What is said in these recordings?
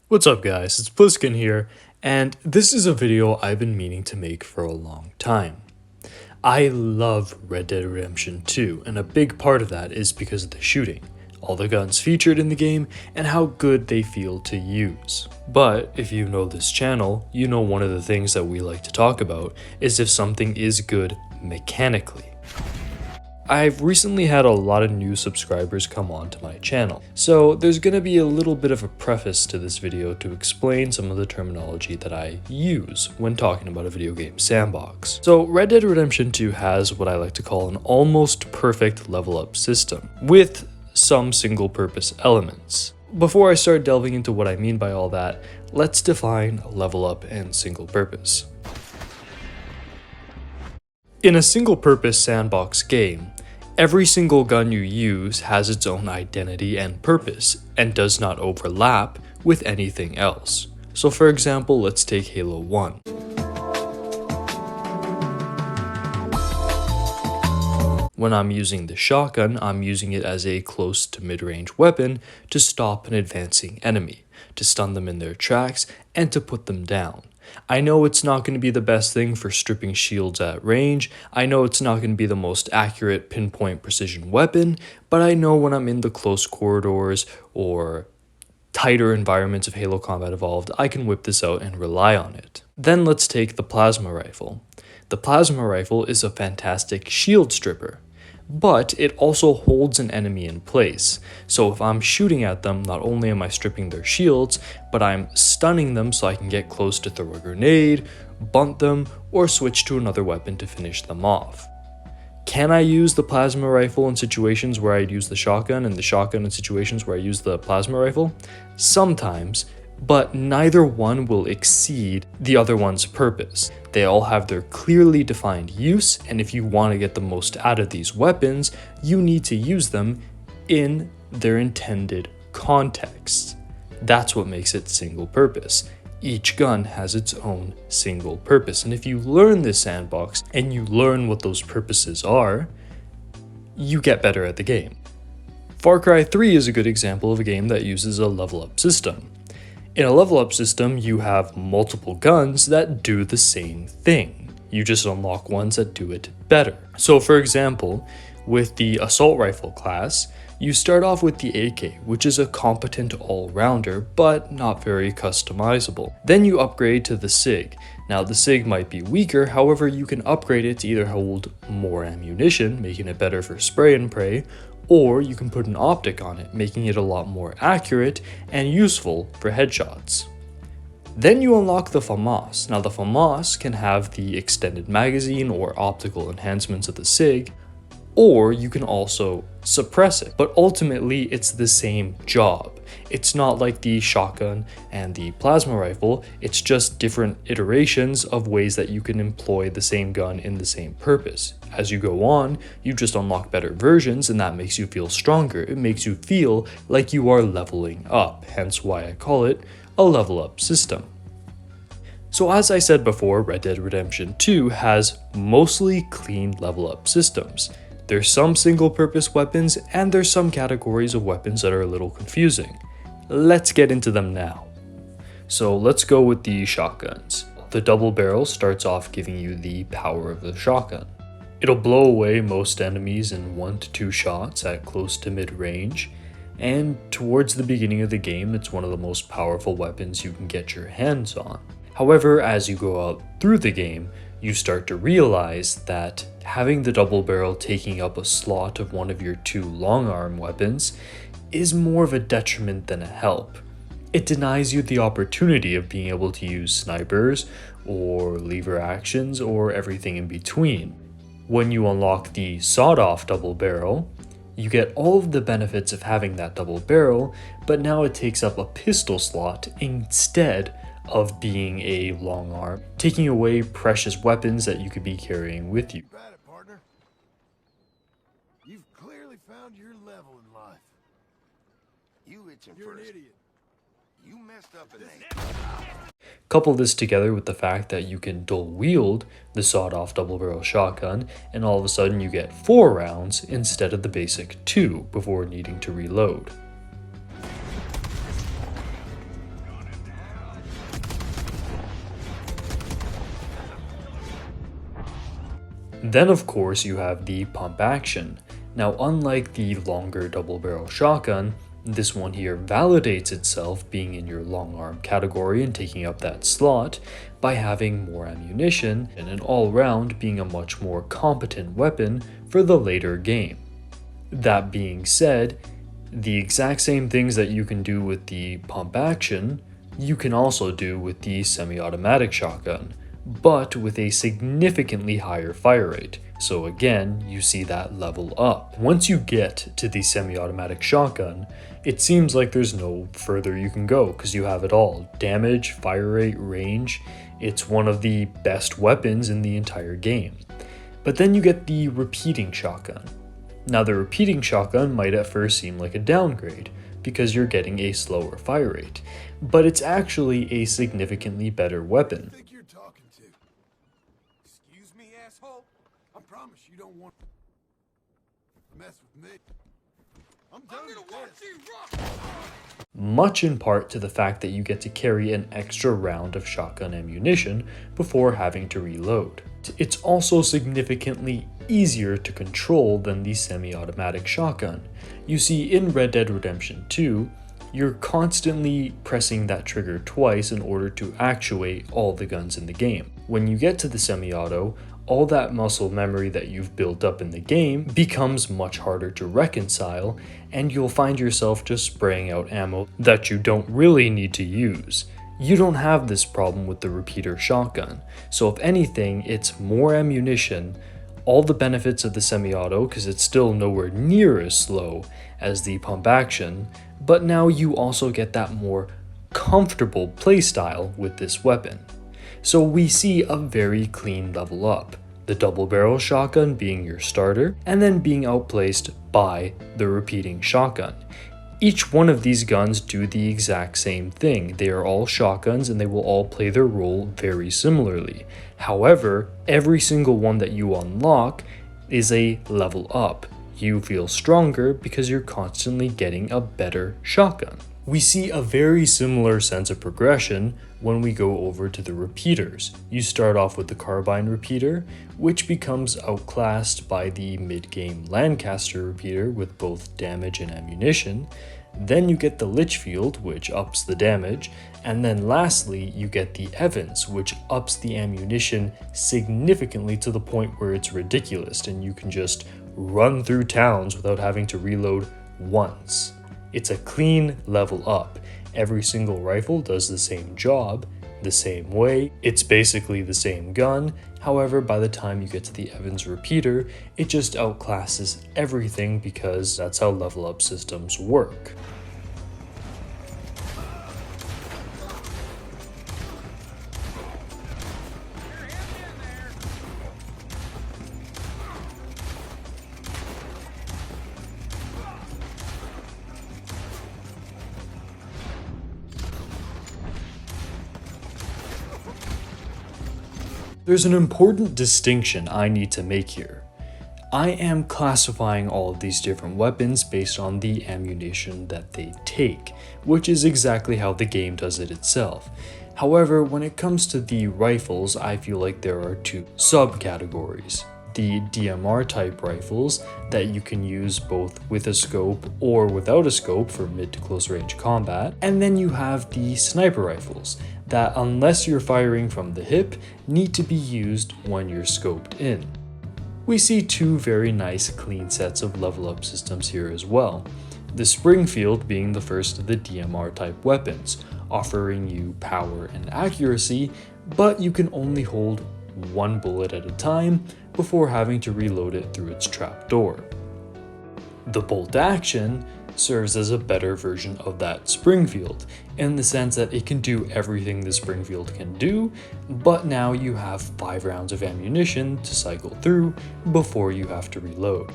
What's up guys, it's Bliskin here, and this is a video I've been meaning to make for a long time. I love Red Dead Redemption 2, and a big part of that is because of the shooting, all the guns featured in the game, and how good they feel to use. But if you know this channel, you know one of the things that we like to talk about is if something is good mechanically. I've recently had a lot of new subscribers come onto my channel, so there's gonna be a little bit of a preface to this video to explain some of the terminology that I use when talking about a video game sandbox. So Red Dead Redemption 2 has what I like to call an almost perfect level up system, with some single purpose elements. Before I start delving into what I mean by all that, let's define level up and single purpose. In a single-purpose sandbox game, every single gun you use has its own identity and purpose, and does not overlap with anything else. So for example, let's take Halo 1. When I'm using the shotgun, I'm using it as a close to mid-range weapon to stop an advancing enemy, to stun them in their tracks, and to put them down. I know it's not going to be the best thing for stripping shields at range, I know it's not going to be the most accurate pinpoint precision weapon, but I know when I'm in the close corridors or tighter environments of Halo Combat Evolved, I can whip this out and rely on it. Then let's take the plasma rifle. The plasma rifle is a fantastic shield stripper, but it also holds an enemy in place. So if I'm shooting at them, not only am I stripping their shields, but I'm stunning them so I can get close to throw a grenade, bunt them, or switch to another weapon to finish them off. Can I use the plasma rifle in situations where I'd use the shotgun, and the shotgun in situations where I use the plasma rifle? Sometimes, but neither one will exceed the other one's purpose. They all have their clearly defined use, and if you want to get the most out of these weapons, you need to use them in their intended context. That's what makes it single purpose. Each gun has its own single purpose, and if you learn this sandbox and you learn what those purposes are, you get better at the game. Far Cry 3 is a good example of a game that uses a level up system. In a level up system, you have multiple guns that do the same thing. You just unlock ones that do it better. So for example, with the assault rifle class, you start off with the AK, which is a competent all-rounder, but not very customizable. Then you upgrade to the SIG. Now the SIG might be weaker, however you can upgrade it to either hold more ammunition, making it better for spray and pray, or you can put an optic on it, making it a lot more accurate and useful for headshots. Then you unlock the FAMAS. Now the FAMAS can have the extended magazine or optical enhancements of the SIG, or you can also suppress it, but ultimately it's the same job. It's not like the shotgun and the plasma rifle, it's just different iterations of ways that you can employ the same gun in the same purpose. As you go on, you just unlock better versions, and that makes you feel stronger. It makes you feel like you are leveling up, hence why I call it a level up system. So as I said before, Red Dead Redemption 2 has mostly clean level up systems. There's some single purpose weapons, and there's some categories of weapons that are a little confusing. Let's get into them now. So let's go with the shotguns. The double barrel starts off giving you the power of the shotgun. It'll blow away most enemies in 1 to 2 shots at close to mid-range, and towards the beginning of the game, it's one of the most powerful weapons you can get your hands on. However, as you go out through the game, you start to realize that having the double barrel taking up a slot of one of your 2 long arm weapons is more of a detriment than a help. It denies you the opportunity of being able to use snipers or lever actions or everything in between. When you unlock the sawed-off double barrel, you get all of the benefits of having that double barrel, but now it takes up a pistol slot instead of being a long arm, taking away precious weapons that you could be carrying with you. Got it, partner. You've clearly found your level in life. You itching You're first. an idiot. You messed up and Couple this together with the fact that you can dual wield the sawed-off double barrel shotgun, and all of a sudden you get 4 rounds instead of the basic 2 before needing to reload. Then of course you have the pump action. Now unlike the longer double barrel shotgun, this one here validates itself being in your long arm category and taking up that slot by having more ammunition and an all-round being a much more competent weapon for the later game. That being said, the exact same things that you can do with the pump action, you can also do with the semi-automatic shotgun, but with a significantly higher fire rate. So again, you see that level up. Once you get to the semi-automatic shotgun, it seems like there's no further you can go because you have it all. Damage, fire rate, range. It's one of the best weapons in the entire game. But then you get the repeating shotgun. Now the repeating shotgun might at first seem like a downgrade because you're getting a slower fire rate, but it's actually a significantly better weapon. Think you're talking to? Excuse me, asshole. I promise you don't want to mess with me. I'm gonna watch you rock. Much in part to the fact that you get to carry an extra round of shotgun ammunition before having to reload. It's also significantly easier to control than the semi-automatic shotgun. You see, in Red Dead Redemption 2, you're constantly pressing that trigger twice in order to actuate all the guns in the game. When you get to the semi-auto, all that muscle memory that you've built up in the game becomes much harder to reconcile, and you'll find yourself just spraying out ammo that you don't really need to use. You don't have this problem with the repeater shotgun, so if anything, it's more ammunition, all the benefits of the semi-auto because it's still nowhere near as slow as the pump action, but now you also get that more comfortable playstyle with this weapon. So we see a very clean level up, the double barrel shotgun being your starter and then being outplaced by the repeating shotgun. Each one of these guns do the exact same thing. They are all shotguns and they will all play their role very similarly. However, every single one that you unlock is a level up. You feel stronger because you're constantly getting a better shotgun. We see a very similar sense of progression when we go over to the repeaters. You start off with the carbine repeater, which becomes outclassed by the mid-game Lancaster repeater with both damage and ammunition. Then you get the Litchfield, which ups the damage, and then lastly you get the Evans, which ups the ammunition significantly to the point where it's ridiculous and you can just run through towns without having to reload once. It's a clean level up. Every single rifle does the same job, the same way. It's basically the same gun. However, by the time you get to the Evans repeater, it just outclasses everything because that's how level up systems work. There's an important distinction I need to make here. I am classifying all of these different weapons based on the ammunition that they take, which is exactly how the game does it itself. However, when it comes to the rifles, I feel like there are two subcategories. The DMR type rifles that you can use both with a scope or without a scope for mid to close range combat, and then you have the sniper rifles that, unless you're firing from the hip, need to be used when you're scoped in. We see two very nice clean sets of level up systems here as well. The Springfield being the first of the DMR type weapons, offering you power and accuracy, but you can only hold one bullet at a time before having to reload it through its trapdoor. The bolt action serves as a better version of that Springfield, in the sense that it can do everything the Springfield can do, but now you have 5 rounds of ammunition to cycle through before you have to reload.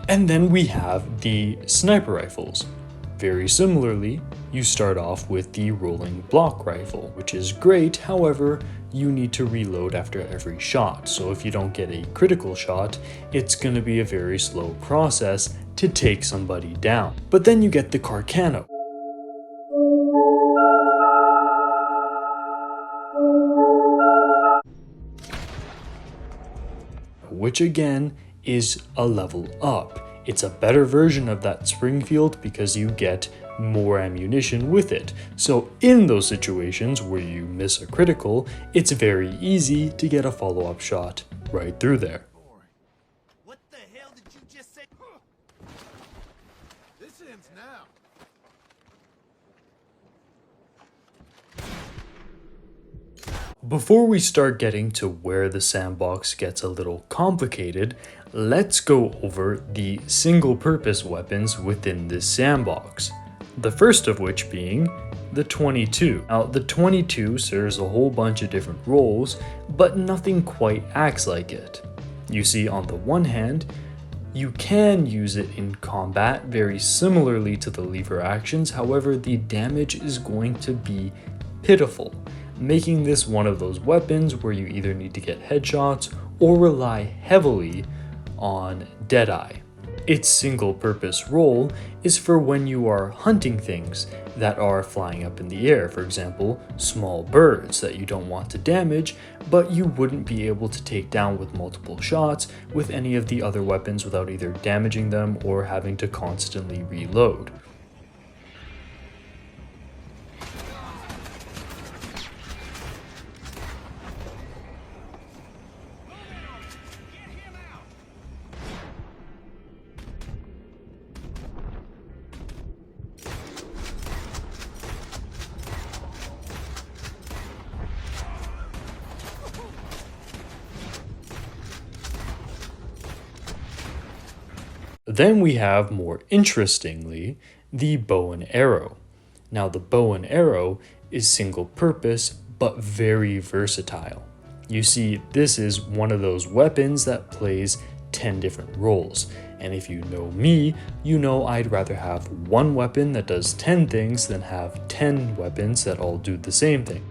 And then we have the sniper rifles. Very similarly, you start off with the rolling block rifle, which is great. However, you need to reload after every shot, so if you don't get a critical shot, it's going to be a very slow process to take somebody down. But then you get the Carcano, which again is a level up. It's a better version of that Springfield because you get more ammunition with it. So in those situations where you miss a critical, it's very easy to get a follow-up shot right through there. What the hell did you just say? This ends now. Before we start getting to where the sandbox gets a little complicated, let's go over the single-purpose weapons within this sandbox. The first of which being the 22. Now, the 22 serves a whole bunch of different roles, but nothing quite acts like it. You see, on the one hand, you can use it in combat very similarly to the lever actions, however, the damage is going to be pitiful, making this one of those weapons where you either need to get headshots or rely heavily on Deadeye. Its single-purpose role is for when you are hunting things that are flying up in the air, for example, small birds that you don't want to damage, but you wouldn't be able to take down with multiple shots with any of the other weapons without either damaging them or having to constantly reload. Then we have, more interestingly, the bow and arrow. Now, the bow and arrow is single purpose but very versatile. You see, this is one of those weapons that plays 10 different roles. And if you know me, you know I'd rather have one weapon that does 10 things than have 10 weapons that all do the same thing.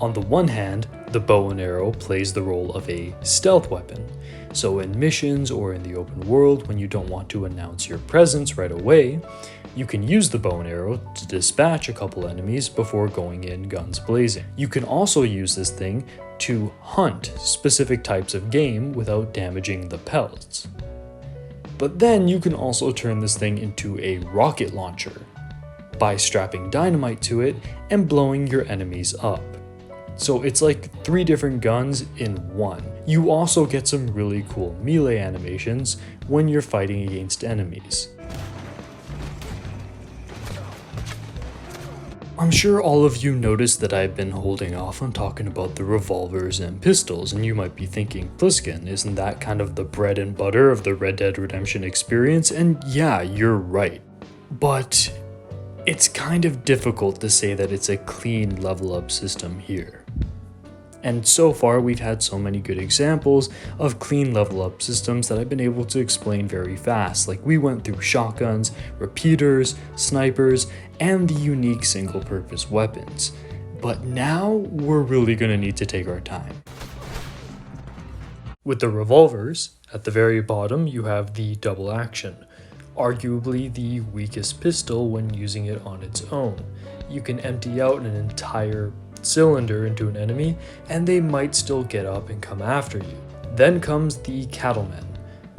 On the one hand, the bow and arrow plays the role of a stealth weapon. So in missions or in the open world, when you don't want to announce your presence right away, you can use the bow and arrow to dispatch a couple enemies before going in guns blazing. You can also use this thing to hunt specific types of game without damaging the pellets. But then you can also turn this thing into a rocket launcher by strapping dynamite to it and blowing your enemies up. So it's like 3 different guns in one. You also get some really cool melee animations when you're fighting against enemies. I'm sure all of you noticed that I've been holding off on talking about the revolvers and pistols, and you might be thinking, Pliskin, isn't that kind of the bread and butter of the Red Dead Redemption experience? And yeah, you're right. But it's kind of difficult to say that it's a clean level up system here. And so far we've had so many good examples of clean level up systems that I've been able to explain very fast. Like we went through shotguns, repeaters, snipers, and the unique single purpose weapons. But now we're really gonna need to take our time. With the revolvers, at the very bottom you have the double action. Arguably the weakest pistol when using it on its own. You can empty out an entire cylinder into an enemy and they might still get up and come after you. Then comes the Cattleman,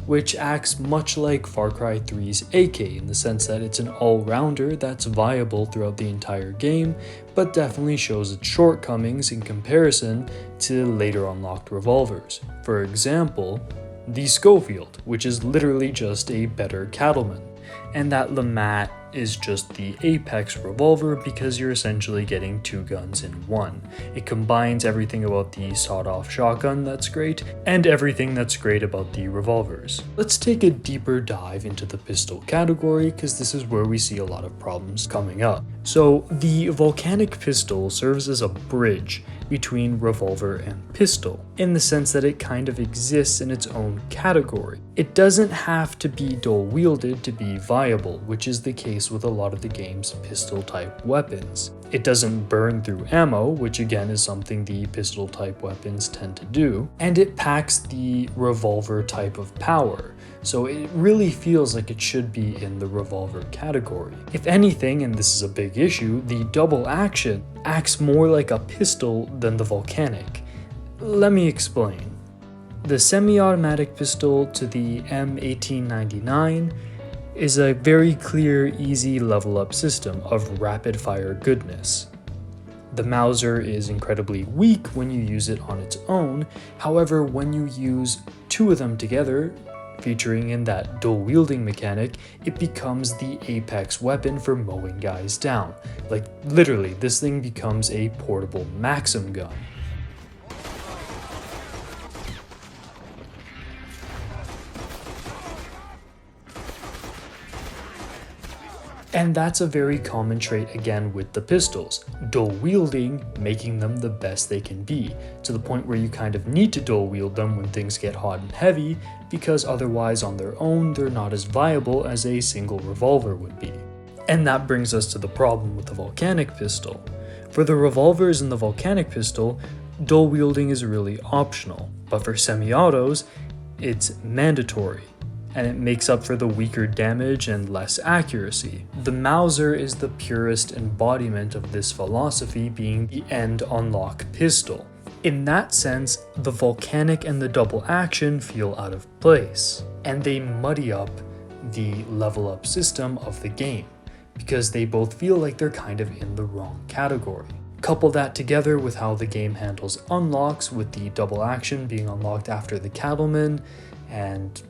which acts much like Far Cry 3's AK in the sense that it's an all-rounder that's viable throughout the entire game, but definitely shows its shortcomings in comparison to later unlocked revolvers. For example, the Schofield, which is literally just a better Cattleman, and that Lamat is just the apex revolver because you're essentially getting 2 guns in one. It combines everything about the sawed-off shotgun that's great, and everything that's great about the revolvers. Let's take a deeper dive into the pistol category because this is where we see a lot of problems coming up. So the volcanic pistol serves as a bridge between revolver and pistol, in the sense that it kind of exists in its own category. It doesn't have to be dual-wielded to be viable, which is the case with a lot of the game's pistol-type weapons. It doesn't burn through ammo, which again is something the pistol-type weapons tend to do, and it packs the revolver type of power. So it really feels like it should be in the revolver category. If anything, and this is a big issue, the double action acts more like a pistol than the volcanic. Let me explain. The semi-automatic pistol to the M1899 is a very clear, easy level up system of rapid fire goodness. The Mauser is incredibly weak when you use it on its own, however when you use two of them together, featuring in that dual wielding mechanic, it becomes the apex weapon for mowing guys down. Like literally, this thing becomes a portable Maxim gun. And that's a very common trait again with the pistols. Dual wielding making them the best they can be, to the point where you kind of need to dual wield them when things get hot and heavy, because otherwise on their own they're not as viable as a single revolver would be. And that brings us to the problem with the volcanic pistol. For the revolvers in the volcanic pistol, dual wielding is really optional, but for semi-autos, it's mandatory, and it makes up for the weaker damage and less accuracy. The Mauser is the purest embodiment of this philosophy, being the end unlock pistol. In that sense, the volcanic and the double action feel out of place, and they muddy up the level up system of the game, because they both feel like they're kind of in the wrong category. Couple that together with how the game handles unlocks, with the double action being unlocked after the cattleman, and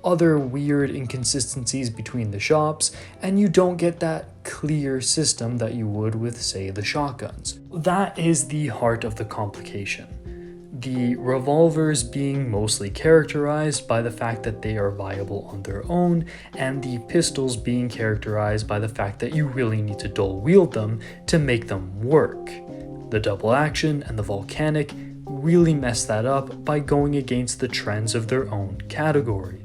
other weird inconsistencies between the shops, and you don't get that clear system that you would with, say, the shotguns. That is the heart of the complication. The revolvers being mostly characterized by the fact that they are viable on their own, and the pistols being characterized by the fact that you really need to dual wield them to make them work. The double action and the volcanic really mess that up by going against the trends of their own category.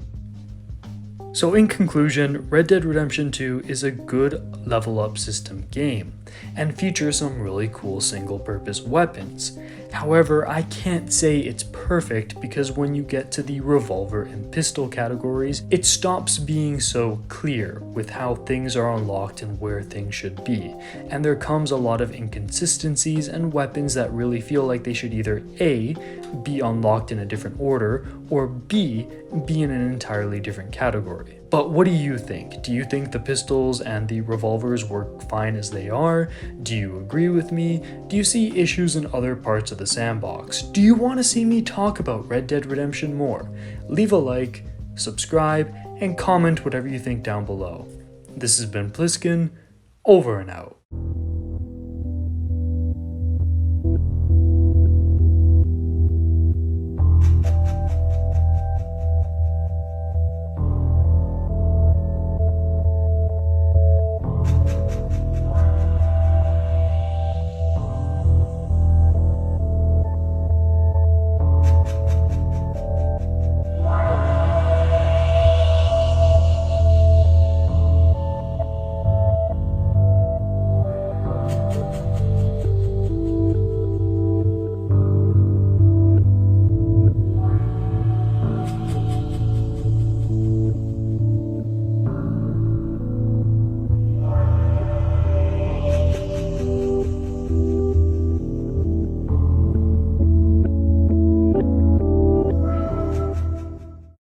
So in conclusion, Red Dead Redemption 2 is a good level up system game, and features some really cool single purpose weapons. However, I can't say it's perfect, because when you get to the revolver and pistol categories, it stops being so clear with how things are unlocked and where things should be, and there comes a lot of inconsistencies and weapons that really feel like they should either A, be unlocked in a different order, or B, be in an entirely different category. But what do you think? Do you think the pistols and the revolvers work fine as they are? Do you agree with me? Do you see issues in other parts of the sandbox? Do you want to see me talk about Red Dead Redemption more? Leave a like, subscribe, and comment whatever you think down below. This has been Pliskin, over and out.